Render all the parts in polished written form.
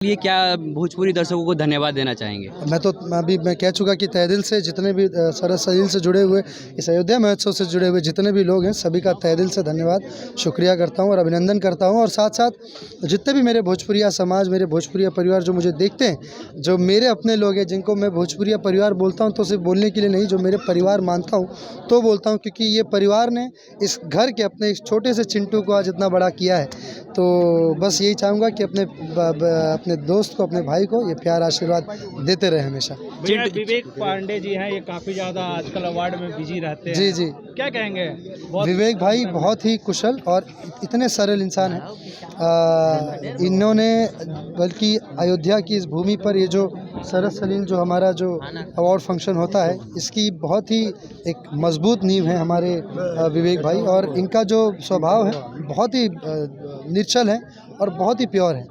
लिए क्या भोजपुरी दर्शकों को धन्यवाद देना चाहेंगे? मैं कह चुका कि तहे दिल से जितने भी सरस से जुड़े हुए, इस अयोध्या महोत्सव से जुड़े हुए जितने भी लोग हैं, सभी का तहे दिल से धन्यवाद, शुक्रिया करता हूं और अभिनंदन करता हूं। और साथ साथ जितने भी मेरे भोजपुरिया समाज, मेरे भोजपुरिया परिवार जो मुझे देखते हैं, जो मेरे अपने लोग हैं, जिनको मैं भोजपुरिया परिवार बोलता हूँ, तो सिर्फ बोलने के लिए नहीं, जो मेरे परिवार मानता हूँ तो बोलता हूँ, क्योंकि ये परिवार ने इस घर के अपने इस छोटे से चिंटू को आज इतना बड़ा किया है। तो बस यही चाहूँगा कि अपने दोस्त को, अपने भाई को ये प्यार आशीर्वाद देते रहे हमेशा। विवेक पांडे जी हैं, ये काफ़ी ज़्यादा आजकल अवार्ड में बिजी रहते हैं। जी जी, क्या कहेंगे? विवेक भाई बहुत ही कुशल और इतने सरल इंसान हैं। इन्होंने बल्कि अयोध्या की इस भूमि पर ये जो सरस सलील जो हमारा जो अवार्ड फंक्शन होता है, इसकी बहुत ही एक मजबूत नींव है हमारे विवेक भाई। और इनका जो स्वभाव है बहुत ही निश्चल है और बहुत ही प्योर है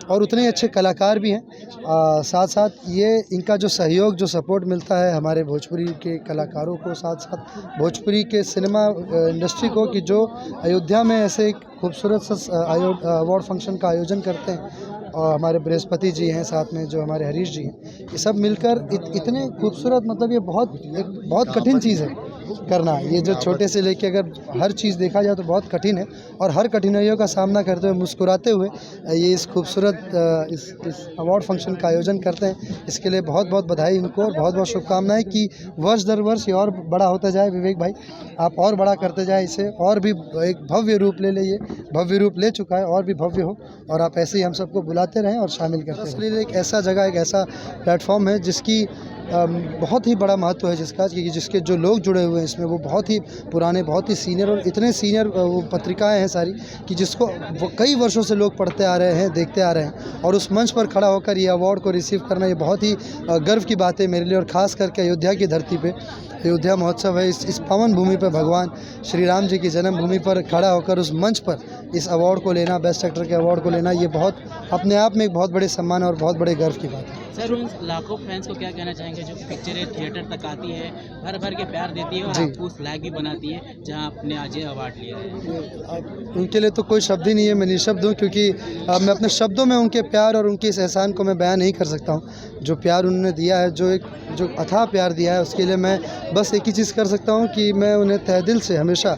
और उतने अच्छे कलाकार भी हैं। साथ साथ ये इनका जो सहयोग, जो सपोर्ट मिलता है हमारे भोजपुरी के कलाकारों को, साथ साथ भोजपुरी के सिनेमा इंडस्ट्री को, कि जो अयोध्या में ऐसे एक खूबसूरत सा अवार्ड फंक्शन का आयोजन करते हैं। और हमारे बृहस्पति जी हैं, साथ में जो हमारे हरीश जी हैं, ये सब मिलकर इतने खूबसूरत, मतलब ये बहुत कठिन चीज़ है करना। ये जो छोटे से लेके अगर हर चीज़ देखा जाए तो बहुत कठिन है, और हर कठिनाइयों का सामना करते हुए, मुस्कुराते हुए ये इस खूबसूरत इस अवार्ड फंक्शन का आयोजन करते हैं। इसके लिए बहुत बहुत बधाई इनको और बहुत बहुत शुभकामनाएं कि वर्ष दर वर्ष ये और बड़ा होता जाए। विवेक भाई, आप और बड़ा करते जाए इसे, और भी एक भव्य रूप ले ले, ये भव्य रूप ले चुका है, और भी भव्य हो, और आप ऐसे ही हम सबको बुलाते रहें और शामिल करते रहें। इसलिए एक ऐसा जगह, एक ऐसा प्लेटफॉर्म है जिसकी बहुत ही बड़ा महत्व है, क्योंकि जिसके जो लोग जुड़े हुए हैं इसमें, वो बहुत ही पुराने, बहुत ही सीनियर, और इतने सीनियर वो पत्रिकाएं हैं सारी, कि जिसको वो कई वर्षों से लोग पढ़ते आ रहे हैं, देखते आ रहे हैं, और उस मंच पर खड़ा होकर ये अवार्ड को रिसीव करना, ये बहुत ही गर्व की बात है मेरे लिए। और ख़ास करके अयोध्या की धरती पे, अयोध्या महोत्सव है, इस पावन भूमि पर भगवान श्री राम जी की जन्मभूमि पर खड़ा होकर उस मंच पर इस अवार्ड को लेना, बेस्ट एक्टर के अवार्ड को लेना, ये बहुत अपने आप में एक बहुत बड़े सम्मान और बहुत बड़े गर्व की बात है। सर, उन लाखों फैंस को क्या कहना चाहेंगे जो पिक्चरें थिएटर तक आती है, भर भर के प्यार देती है और आपको उस लायक भी बनाती है जहां आपने आज ये अवार्ड लिया है? उनके लिए तो कोई शब्द ही नहीं है, मैं निशब्द हूँ, क्योंकि मैं अपने शब्दों में उनके प्यार और उनके इस एहसान को मैं बयान नहीं कर सकता हूँ। जो प्यार उन्होंने दिया है, जो अथाह प्यार दिया है, उसके लिए मैं बस एक ही चीज़ कर सकता हूँ कि मैं उन्हें तहे दिल से हमेशा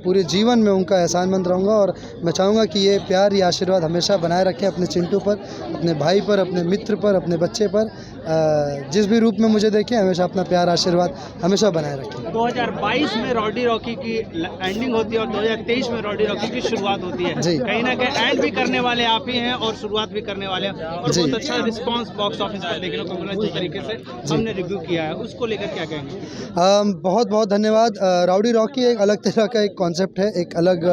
पूरे जीवन में उनका एहसानमंद रहूँगा। और मैं चाहूँगा कि ये प्यार, ये आशीर्वाद हमेशा बनाए रखें अपने चिंटू पर, अपने भाई पर, अपने मित्र पर, अपने बच्चे पर, जिस भी रूप में मुझे देखें, हमेशा अपना प्यार आशीर्वाद हमेशा बनाए रखें। 2022 में रॉडी रॉकी की एंडिंग होती है और 2023 में रॉडी रॉकी की शुरुआत होती है। कहीं ना कहीं एंड भी करने वाले आप ही हैं और शुरुआत भी करने वाले हैं, और बहुत अच्छा रिस्पांस बॉक्स ऑफिस पर देखने को मिला। जिस तरीके से हमने रिव्यू किया है, उसको लेकर क्या कहेंगे? बहुत बहुत धन्यवाद। रॉडी रॉकी एक अलग तरह का एक कॉन्सेप्ट है, एक अलग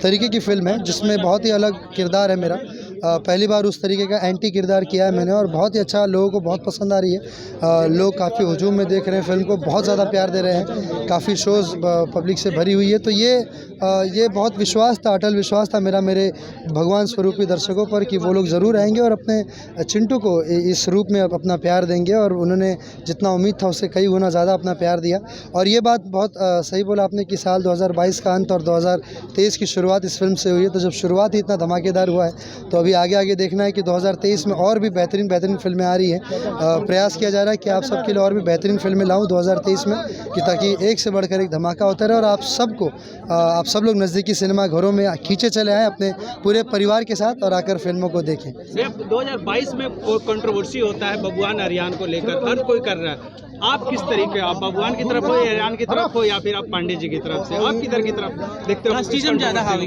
तरीके की फिल्म है, जिसमें बहुत ही अलग किरदार है मेरा। पहली बार उस तरीके का एंटी किरदार किया है मैंने, और बहुत ही अच्छा, लोगों को बहुत पसंद आ रही है। लोग काफ़ी हुजूम में देख रहे हैं फिल्म को, बहुत ज़्यादा प्यार दे रहे हैं, काफ़ी शोज़ पब्लिक से भरी हुई है। तो ये बहुत विश्वास था, अटल विश्वास था मेरा मेरे भगवान स्वरूपी दर्शकों पर, कि वो लोग ज़रूर आएंगे और अपने चिंटू को इस रूप में अपना प्यार देंगे। और उन्होंने जितना उम्मीद था उससे कई गुना ज़्यादा अपना प्यार दिया। और ये बात बहुत सही बोला आपने कि साल 2022 का अंत और 2023 की शुरुआत इस फिल्म से हुई है। तो जब शुरुआत ही इतना धमाकेदार हुआ है, तो अभी आगे देखना है कि 2023 में और भी बेहतरीन फिल्में आ रही हैं। प्रयास किया जा रहा है कि आप सबके लिए और भी बेहतरीन फिल्में लाऊं 2023 में, कि ताकि एक से बढ़कर एक धमाका होता रहे, और आप सब लोग नज़दीकी सिनेमा घरों में खींचे चले आएँ अपने पूरे परिवार के साथ, और आकर फिल्मों को देखें। 2022 में कंट्रोवर्सी होता है बबुआन आर्यन को लेकर, हर कोई कर रहा है। आप किस तरीके, आप बबुआन की तरफ हो, आर्यन की तरफ हो, या फिर आप पांडे जी की तरफ से, आप किधर की तरफ देखते हो?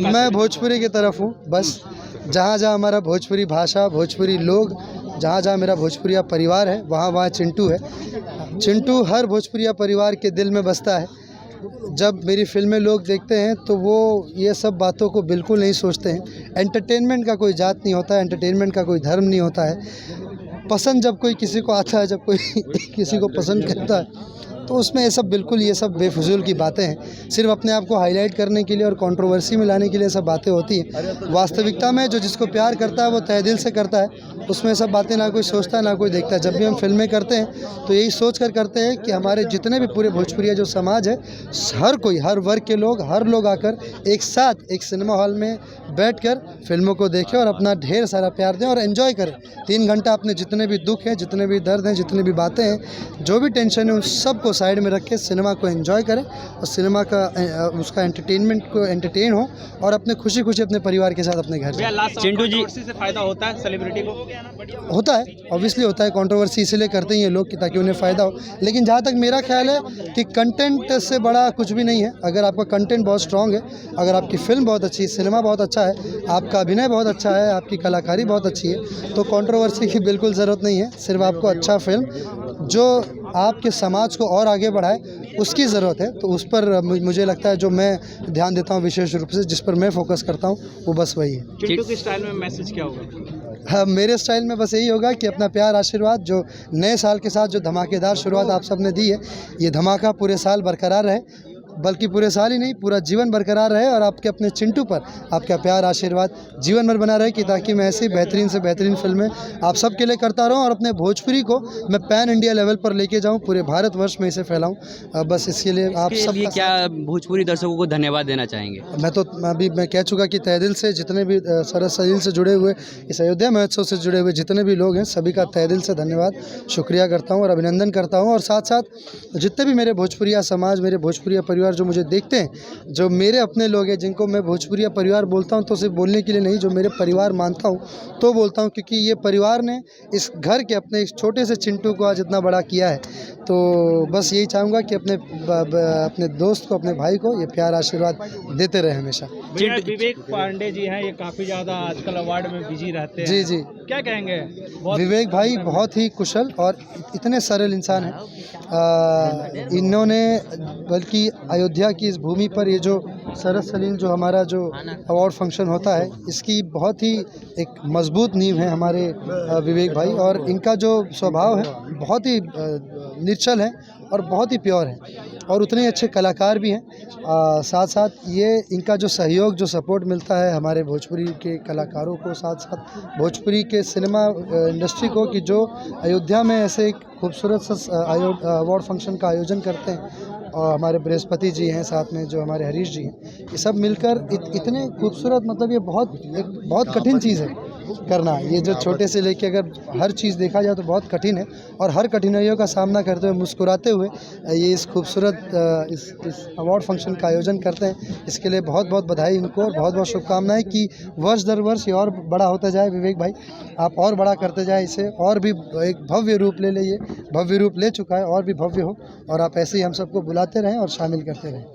मैं भोजपुरी की तरफ हूँ। बस जहाँ हमारा भोजपुरी भाषा, भोजपुरी लोग, जहाँ मेरा भोजपुरिया परिवार है, वहाँ चिंटू है। चिंटू हर भोजपुरिया परिवार के दिल में बसता है। जब मेरी फिल्में लोग देखते हैं तो वो ये सब बातों को बिल्कुल नहीं सोचते हैं। एंटरटेनमेंट का कोई जात नहीं होता है, एंटरटेनमेंट का कोई धर्म नहीं होता है। पसंद जब कोई किसी को आता है, जब कोई किसी को पसंद करता है, तो उसमें ये सब बेफिजूल की बातें हैं, सिर्फ अपने आप को हाईलाइट करने के लिए और कंट्रोवर्सी में लाने के लिए सब बातें होती हैं। वास्तविकता में जो जिसको प्यार करता है वो तहे दिल से करता है, उसमें सब बातें ना कोई सोचता है ना कोई देखता है। जब भी हम फिल्में करते हैं तो यही सोच कर करते हैं कि हमारे जितने भी पूरे भोजपुरिया जो समाज है, हर कोई, हर वर्ग के लोग, हर लोग आकर एक साथ एक सिनेमा हॉल में बैठकर फिल्मों को देखें और अपना ढेर सारा प्यार दें और एंजॉय करें। 3 घंटा अपने जितने भी दुख हैं, जितने भी दर्द हैं, जितनी भी बातें हैं, जो भी टेंशन है, उन सब को साइड में रख के सिनेमा को एंजॉय करें और सिनेमा का उसका एंटरटेनमेंट को एंटरटेन हो और अपने खुशी खुशी अपने परिवार के साथ अपने घर जाएं। चिंटू जी से फायदा होता है सेलिब्रिटी को? होता है, ऑब्वियसली होता है। कंट्रोवर्सी इसलिए करते ही हैं लोग कि ताकि उन्हें फ़ायदा हो, लेकिन जहाँ तक मेरा ख्याल है कि कंटेंट से बड़ा कुछ भी नहीं है। अगर आपका कंटेंट बहुत स्ट्रॉन्ग है, अगर आपकी फिल्म बहुत अच्छी है, सिनेमा बहुत अच्छा है, आपका अभिनय बहुत अच्छा है, आपकी कलाकारी बहुत अच्छी है, तो कंट्रोवर्सी की बिल्कुल ज़रूरत नहीं है। सिर्फ आपको अच्छा फिल्म जो आपके समाज को और आगे बढ़ाए उसकी ज़रूरत है। तो उस पर मुझे लगता है जो मैं ध्यान देता हूँ विशेष रूप से, जिस पर मैं फोकस करता हूँ, वो बस वही है। चिंटू के स्टाइल में मैसेज क्या होगा? हाँ, मेरे स्टाइल में बस यही होगा कि अपना प्यार आशीर्वाद जो नए साल के साथ जो धमाकेदार शुरुआत आप सब ने दी है, ये धमाका पूरे साल बरकरार रहे, बल्कि पूरे साल ही नहीं, पूरा जीवन बरकरार रहे और आपके अपने चिंटू पर आपका प्यार आशीर्वाद जीवन भर बना रहे, कि ताकि मैं ऐसी बेहतरीन से बेहतरीन फिल्में आप सब के लिए करता रहूं और अपने भोजपुरी को मैं पैन इंडिया लेवल पर लेके जाऊं, पूरे भारतवर्ष में इसे फैलाऊं। बस इसके लिए आप सब क्या भोजपुरी दर्शकों को धन्यवाद देना चाहेंगे? मैं कह चुका कि तहे दिल से जितने भी सरस सलील से जुड़े हुए, इस अयोध्या महोत्सव से जुड़े हुए जितने भी लोग हैं, सभी का तहे दिल से धन्यवाद, शुक्रिया करता हूँ और अभिनंदन करता हूँ। और साथ साथ जितने भी मेरे भोजपुरिया समाज, मेरे भोजपुरिया परिवार जो मुझे देखते हैं, जो मेरे अपने लोग हैं, जिनको मैं भोजपुरिया परिवार बोलता हूं, तो सिर्फ बोलने के लिए नहीं, जो मेरे परिवार मानता हूं तो बोलता हूं, क्योंकि ये परिवार ने इस घर के अपने एक छोटे से चिंटू को आज इतना बड़ा किया है। तो बस यही चाहूँगा कि अपने दोस्त को, अपने भाई को ये प्यार आशीर्वाद देते रहे हमेशा। विवेक पांडे जी हैं, ये काफ़ी ज़्यादा आजकल अवार्ड में बिजी रहते हैं। जी जी, क्या कहेंगे? विवेक भाई बहुत ही कुशल और इतने सरल इंसान हैं। इन्होंने बल्कि अयोध्या की इस भूमि पर ये जो सरस सलील जो हमारा जो अवार्ड फंक्शन होता है, इसकी बहुत ही एक मजबूत नींव है हमारे विवेक भाई। और इनका जो स्वभाव है बहुत ही निश्चल है और बहुत ही प्योर है और उतने अच्छे कलाकार भी हैं। साथ साथ ये इनका जो सहयोग, जो सपोर्ट मिलता है हमारे भोजपुरी के कलाकारों को, साथ साथ भोजपुरी के सिनेमा इंडस्ट्री को, कि जो अयोध्या में ऐसे एक खूबसूरत सा अवार्ड फंक्शन का आयोजन करते हैं। और हमारे बृहस्पति जी हैं, साथ में जो हमारे हरीश जी हैं, ये सब मिलकर इतने खूबसूरत, मतलब ये बहुत कठिन चीज़ है करना। ये जो छोटे से लेके अगर हर चीज़ देखा जाए तो बहुत कठिन है, और हर कठिनाइयों का सामना करते हुए, मुस्कुराते हुए ये इस खूबसूरत इस अवार्ड फंक्शन का आयोजन करते हैं। इसके लिए बहुत बहुत बधाई इनको और बहुत बहुत शुभकामनाएं कि वर्ष दर वर्ष ये और बड़ा होता जाए। विवेक भाई, आप और बड़ा करते जाए इसे, और भी एक भव्य रूप ले, ये भव्य रूप ले चुका है, और भी भव्य हो, और आप ऐसे ही हम सबको बुलाते रहें और शामिल करते रहें।